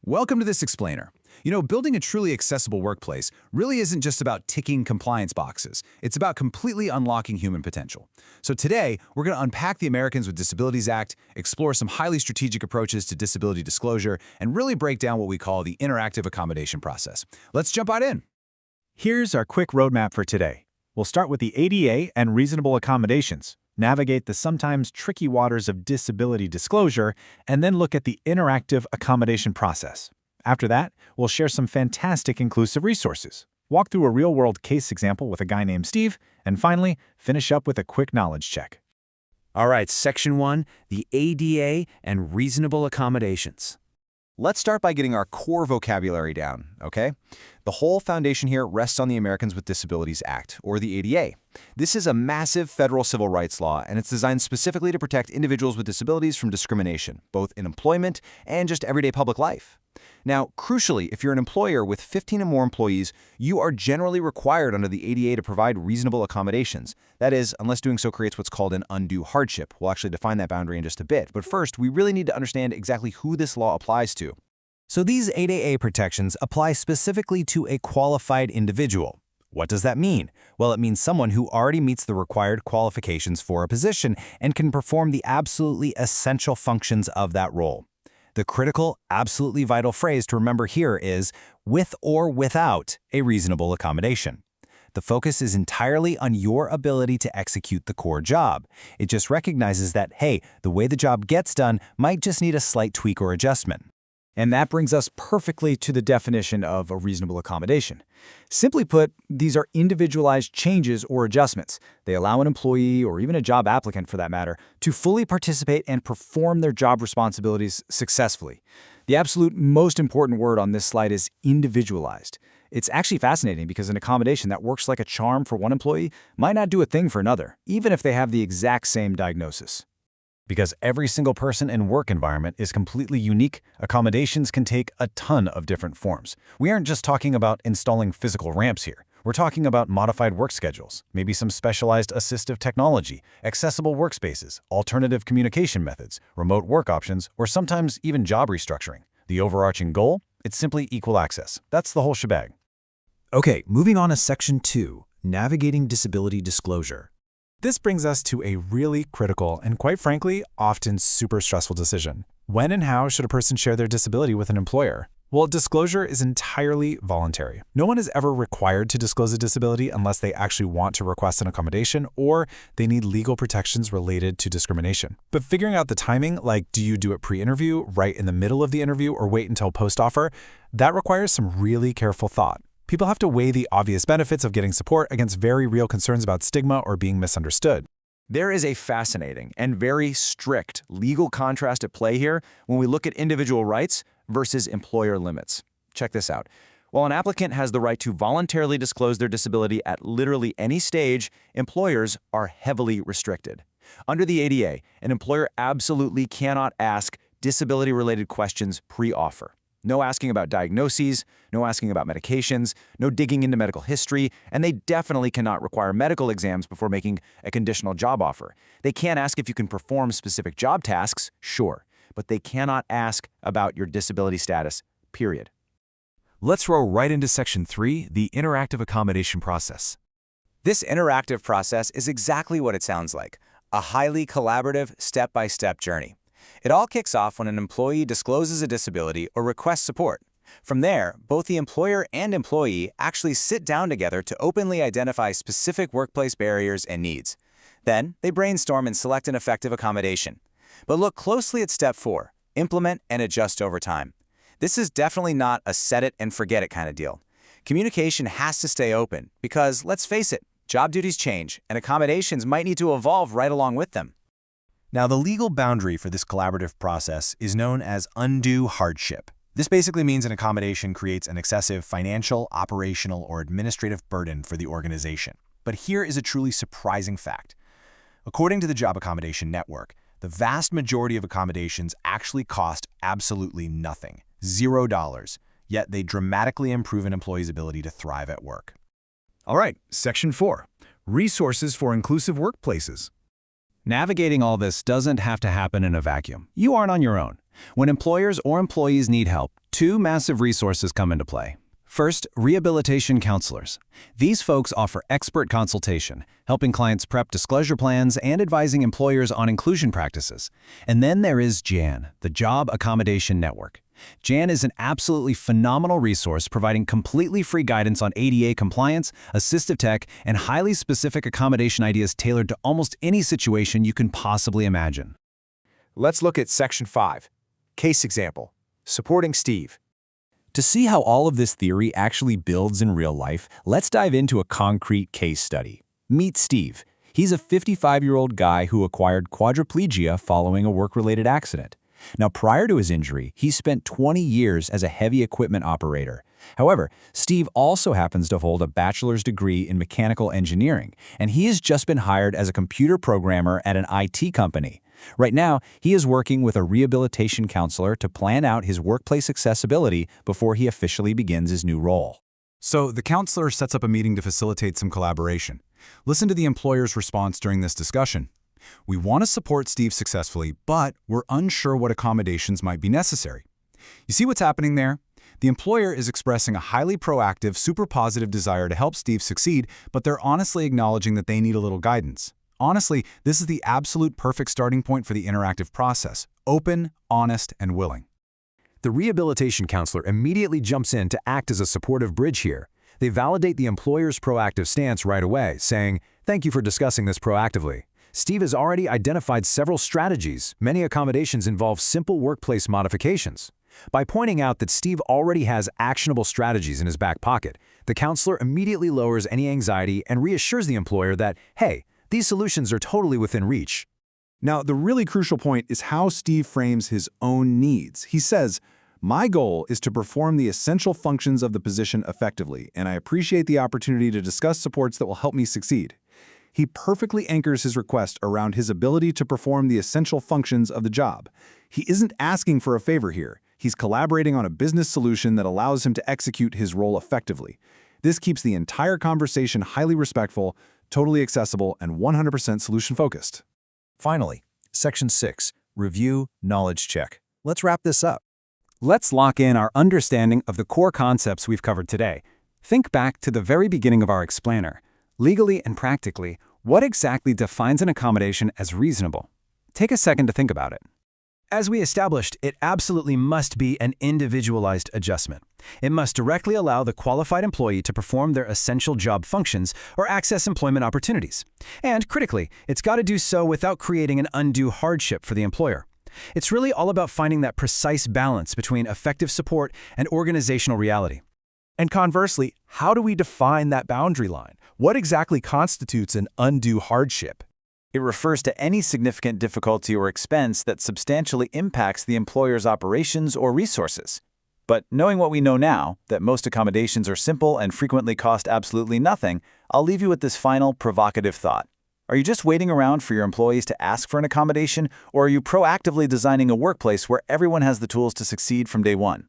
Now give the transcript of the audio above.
Welcome to this explainer. Building a truly accessible workplace really isn't just about ticking compliance boxes. It's about completely unlocking human potential. So today, we're going to unpack the Americans with Disabilities Act, explore some highly strategic approaches to disability disclosure, and really break down what we call the interactive accommodation process. Let's jump right in. Here's our quick roadmap for today. We'll start with the ADA and reasonable accommodations, navigate the sometimes tricky waters of disability disclosure, and then look at the interactive accommodation process. After that, we'll share some fantastic inclusive resources, walk through a real-world case example with a guy named Steve, and finally, finish up with a quick knowledge check. All right, Section 1, the ADA and reasonable accommodations. Let's start by getting our core vocabulary down, okay? The whole foundation here rests on the Americans with Disabilities Act, or the ADA. This is a massive federal civil rights law, and it's designed specifically to protect individuals with disabilities from discrimination, both in employment and just everyday public life. Now, crucially, if you're an employer with 15 or more employees, you are generally required under the ADA to provide reasonable accommodations. That is, unless doing so creates what's called an undue hardship. We'll actually define that boundary in just a bit. But first, we really need to understand exactly who this law applies to. So these ADA protections apply specifically to a qualified individual. What does that mean? Well, it means someone who already meets the required qualifications for a position and can perform the absolutely essential functions of that role. The critical, absolutely vital phrase to remember here is with or without a reasonable accommodation. The focus is entirely on your ability to execute the core job. It just recognizes that, hey, the way the job gets done might just need a slight tweak or adjustment. And that brings us perfectly to the definition of a reasonable accommodation. Simply put, these are individualized changes or adjustments. They allow an employee, or even a job applicant for that matter, to fully participate and perform their job responsibilities successfully. The absolute most important word on this slide is individualized. It's actually fascinating because an accommodation that works like a charm for one employee might not do a thing for another, even if they have the exact same diagnosis. Because every single person and work environment is completely unique, accommodations can take a ton of different forms. We aren't just talking about installing physical ramps here. We're talking about modified work schedules, maybe some specialized assistive technology, accessible workspaces, alternative communication methods, remote work options, or sometimes even job restructuring. The overarching goal? It's simply equal access. That's the whole shebang. Okay, moving on to Section 2, navigating disability disclosure. This brings us to a really critical and, quite frankly, often super stressful decision. When and how should a person share their disability with an employer? Well, disclosure is entirely voluntary. No one is ever required to disclose a disability unless they actually want to request an accommodation or they need legal protections related to discrimination. But figuring out the timing, like do you do it pre-interview, right in the middle of the interview, or wait until post-offer, that requires some really careful thought. People have to weigh the obvious benefits of getting support against very real concerns about stigma or being misunderstood. There is a fascinating and very strict legal contrast at play here when we look at individual rights versus employer limits. Check this out. While an applicant has the right to voluntarily disclose their disability at literally any stage, employers are heavily restricted. Under the ADA, an employer absolutely cannot ask disability-related questions pre-offer. No asking about diagnoses, no asking about medications, no digging into medical history, and they definitely cannot require medical exams before making a conditional job offer. They can't ask if you can perform specific job tasks, sure, but they cannot ask about your disability status, period. Let's roll right into Section 3, the interactive accommodation process. This interactive process is exactly what it sounds like, a highly collaborative, step-by-step journey. It all kicks off when an employee discloses a disability or requests support. From there, both the employer and employee actually sit down together to openly identify specific workplace barriers and needs. Then, they brainstorm and select an effective accommodation. But look closely at Step 4, implement and adjust over time. This is definitely not a set it and forget it kind of deal. Communication has to stay open because, let's face it, job duties change and accommodations might need to evolve right along with them. Now, the legal boundary for this collaborative process is known as undue hardship. This basically means an accommodation creates an excessive financial, operational, or administrative burden for the organization. But here is a truly surprising fact. According to the Job Accommodation Network, the vast majority of accommodations actually cost absolutely nothing, $0, yet they dramatically improve an employee's ability to thrive at work. All right, Section 4, resources for inclusive workplaces. Navigating all this doesn't have to happen in a vacuum. You aren't on your own. When employers or employees need help, Two massive resources come into play. First, rehabilitation counselors. These folks offer expert consultation, helping clients prep disclosure plans and advising employers on inclusion practices. And then there is JAN, the Job Accommodation Network. JAN is an absolutely phenomenal resource providing completely free guidance on ADA compliance, assistive tech, and highly specific accommodation ideas tailored to almost any situation you can possibly imagine. Let's look at Section 5. Case example. Supporting Steve. To see how all of this theory actually builds in real life, let's dive into a concrete case study. Meet Steve. He's a 55-year-old guy who acquired quadriplegia following a work-related accident. Now, prior to his injury, he spent 20 years as a heavy equipment operator. However, Steve also happens to hold a bachelor's degree in mechanical engineering, and he has just been hired as a computer programmer at an IT company. Right now, he is working with a rehabilitation counselor to plan out his workplace accessibility before he officially begins his new role. So the counselor sets up a meeting to facilitate some collaboration. Listen to the employer's response during this discussion. We want to support Steve successfully, but we're unsure what accommodations might be necessary. You see what's happening there? The employer is expressing a highly proactive, super positive desire to help Steve succeed, but they're honestly acknowledging that they need a little guidance. Honestly, this is the absolute perfect starting point for the interactive process: open, honest, and willing. The rehabilitation counselor immediately jumps in to act as a supportive bridge here. They validate the employer's proactive stance right away, saying, "Thank you for discussing this proactively. Steve has already identified several strategies. Many accommodations involve simple workplace modifications." By pointing out that Steve already has actionable strategies in his back pocket, the counselor immediately lowers any anxiety and reassures the employer that, hey, these solutions are totally within reach. Now, the really crucial point is how Steve frames his own needs. He says, "My goal is to perform the essential functions of the position effectively, and I appreciate the opportunity to discuss supports that will help me succeed." He perfectly anchors his request around his ability to perform the essential functions of the job. He isn't asking for a favor here. He's collaborating on a business solution that allows him to execute his role effectively. This keeps the entire conversation highly respectful, totally accessible, and 100% solution-focused. Finally, Section 6, Review Knowledge Check. Let's wrap this up. Let's lock in our understanding of the core concepts we've covered today. Think back to the very beginning of our explainer. Legally and practically, what exactly defines an accommodation as reasonable? Take a second to think about it. As we established, it absolutely must be an individualized adjustment. It must directly allow the qualified employee to perform their essential job functions or access employment opportunities. And critically, it's got to do so without creating an undue hardship for the employer. It's really all about finding that precise balance between effective support and organizational reality. And conversely, how do we define that boundary line? What exactly constitutes an undue hardship? It refers to any significant difficulty or expense that substantially impacts the employer's operations or resources. But knowing what we know now, that most accommodations are simple and frequently cost absolutely nothing, I'll leave you with this final provocative thought. Are you just waiting around for your employees to ask for an accommodation, or are you proactively designing a workplace where everyone has the tools to succeed from day one?